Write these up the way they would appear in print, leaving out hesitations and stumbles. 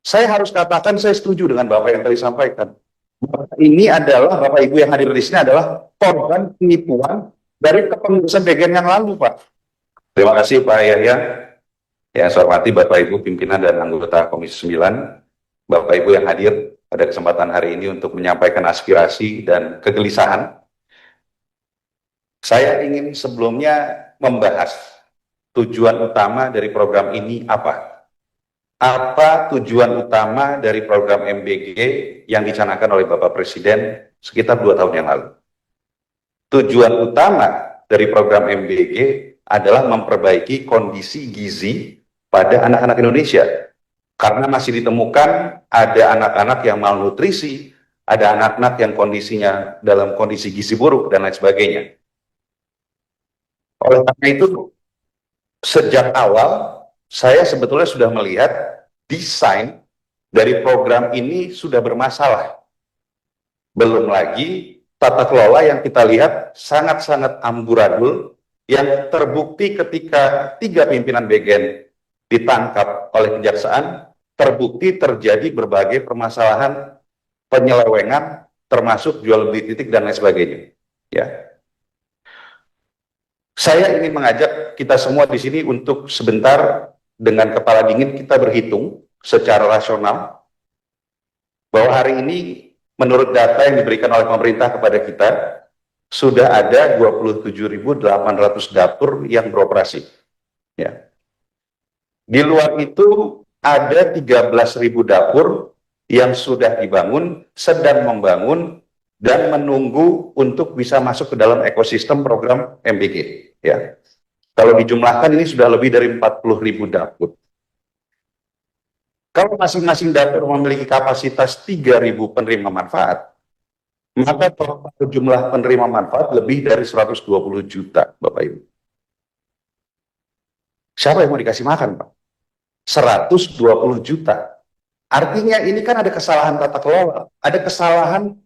Saya harus katakan saya setuju dengan Bapak yang tadi sampaikan. Ini adalah, Bapak Ibu yang hadir di sini adalah korban penipuan dari kepengurusan bagian yang lalu, Pak. Terima kasih Pak Yahya. Yang saya hormati Bapak Ibu pimpinan dan anggota Komisi 9, Bapak Ibu yang hadir pada kesempatan hari ini untuk menyampaikan aspirasi dan kegelisahan. Saya ingin sebelumnya membahas tujuan utama dari program ini apa? Apa tujuan utama dari program MBG yang dicanangkan oleh Bapak Presiden sekitar 2 tahun yang lalu? Tujuan utama dari program MBG adalah memperbaiki kondisi gizi pada anak-anak Indonesia. Karena masih ditemukan ada anak-anak yang malnutrisi, ada anak-anak yang kondisinya dalam kondisi gizi buruk, dan lain sebagainya. Oleh karena itu, sejak awal, saya sebetulnya sudah melihat desain dari program ini sudah bermasalah. Belum lagi tata kelola yang kita lihat sangat-sangat amburadul, yang terbukti ketika 3 pimpinan BGN ditangkap oleh kejaksaan, terbukti terjadi berbagai permasalahan penyelewengan, termasuk jual beli titik dan lain sebagainya. Ya, saya ingin mengajak kita semua di sini untuk sebentar dengan kepala dingin kita berhitung secara rasional bahwa hari ini menurut data yang diberikan oleh pemerintah kepada kita sudah ada 27.800 dapur yang beroperasi. Ya. Di luar itu ada 13.000 dapur yang sudah dibangun, sedang membangun, dan menunggu untuk bisa masuk ke dalam ekosistem program MBG. Ya. Kalau dijumlahkan ini sudah lebih dari 40.000 dapur. Kalau masing-masing dapur memiliki kapasitas 3.000 penerima manfaat, maka total jumlah penerima manfaat lebih dari 120 juta, Bapak Ibu. Siapa yang mau dikasih makan, Pak? 120 juta. Artinya ini kan ada kesalahan tata kelola, ada kesalahan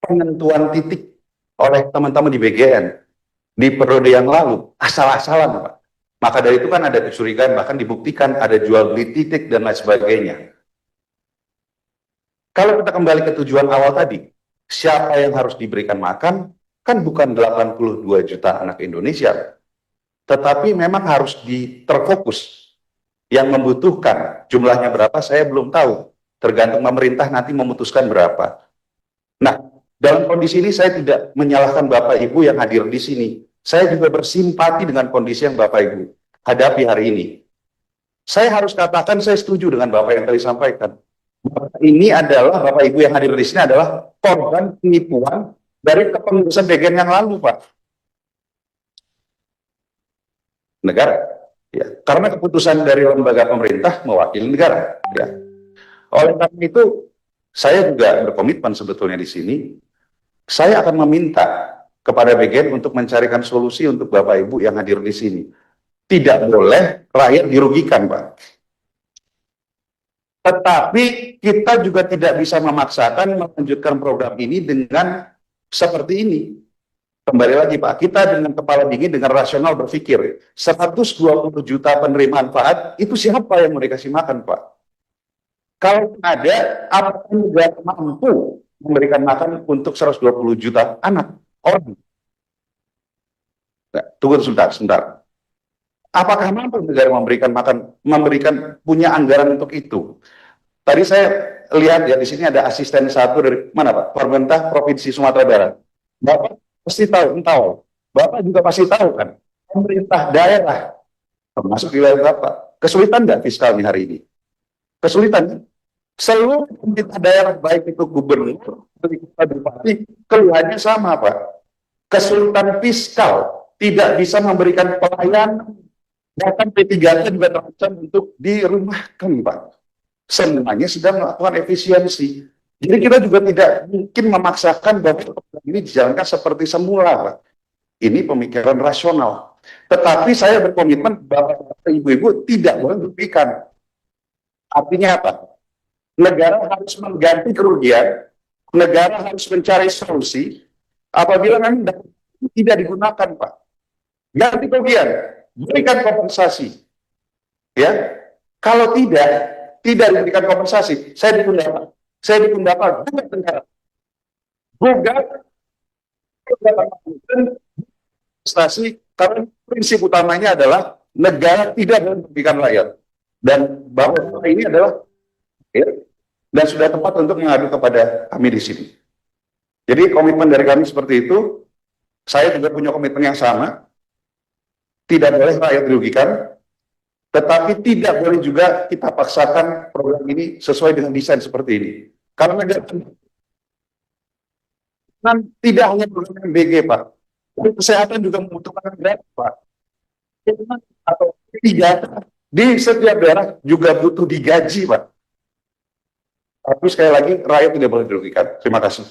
penentuan titik oleh teman-teman di BGN di periode yang lalu, asal-asalan, Pak. Maka dari itu kan ada kecurigaan, bahkan dibuktikan ada jual beli titik dan lain sebagainya. Kalau kita kembali ke tujuan awal tadi, siapa yang harus diberikan makan? Kan bukan 82 juta anak Indonesia, tetapi memang harus terfokus. Yang membutuhkan jumlahnya berapa saya belum tahu, tergantung pemerintah nanti memutuskan berapa. Nah, dalam kondisi ini saya tidak menyalahkan Bapak Ibu yang hadir di sini. Saya juga bersimpati dengan kondisi yang Bapak Ibu hadapi hari ini. Saya harus katakan saya setuju dengan Bapak yang tadi sampaikan. Ini adalah, Bapak Ibu yang hadir di sini adalah korban penipuan dari kepengurusan bagian yang lalu, Pak. Negara. Ya, karena keputusan dari lembaga pemerintah mewakili negara. Ya. Oleh karena itu, saya juga berkomitmen sebetulnya di sini. Saya akan meminta kepada BGN untuk mencarikan solusi untuk Bapak Ibu yang hadir di sini. Tidak boleh rakyat dirugikan, Pak. Tetapi kita juga tidak bisa memaksakan melanjutkan program ini dengan seperti ini. Kembali lagi Pak, kita dengan kepala dingin, dengan rasional berpikir, 120 juta penerima manfaat, itu siapa yang mau dikasih makan Pak? Kalau ada, apakah negara mampu memberikan makan untuk 120 juta anak, orang? Nah, tunggu sebentar. Apakah mampu negara memberikan makan, punya anggaran untuk itu? Tadi saya lihat ya, di sini ada asisten satu dari mana Pak? Pemerintah Provinsi Sumatera Barat. Bapak pasti tahu, Bapak juga pasti tahu kan, pemerintah daerah, termasuk di wilayah Bapak, kesulitan nggak fiskalnya hari ini? Kesulitan. Seluruh pemerintah daerah, baik itu gubernur, bupati, keluhannya sama Pak. Kesulitan fiskal, tidak bisa memberikan pelayanan, bahkan P3K juga terancam untuk dirumahkan Pak. Semuanya sedang melakukan efisiensi. Jadi kita juga tidak mungkin memaksakan bahwa ini dijalankan seperti semula, Pak. Ini pemikiran rasional. Tetapi saya berkomitmen bahwa ibu-ibu tidak boleh merugikan. Artinya apa? Negara harus mengganti kerugian, negara harus mencari solusi apabila memang tidak digunakan, Pak. Ganti kerugian, berikan kompensasi. Ya, kalau tidak, tidak diberikan kompensasi, saya ditunda, Pak. Saya ditunda, Pak. Gugat negara. Gugat investasi, karena prinsip utamanya adalah negara tidak merugikan rakyat. Dan bahwa ini adalah dan sudah tepat untuk mengadu kepada kami di sini. Jadi komitmen dari kami seperti itu. Saya juga punya komitmen yang sama. Tidak boleh rakyat dirugikan, tetapi tidak boleh juga kita paksakan program ini sesuai dengan desain seperti ini. Karena negara tidak hanya program MBG, Pak. Kesehatan juga membutuhkan dana, Pak. Atau tidak di setiap daerah juga butuh digaji, Pak. Tapi sekali lagi, rakyat tidak boleh dirugikan. Terima kasih.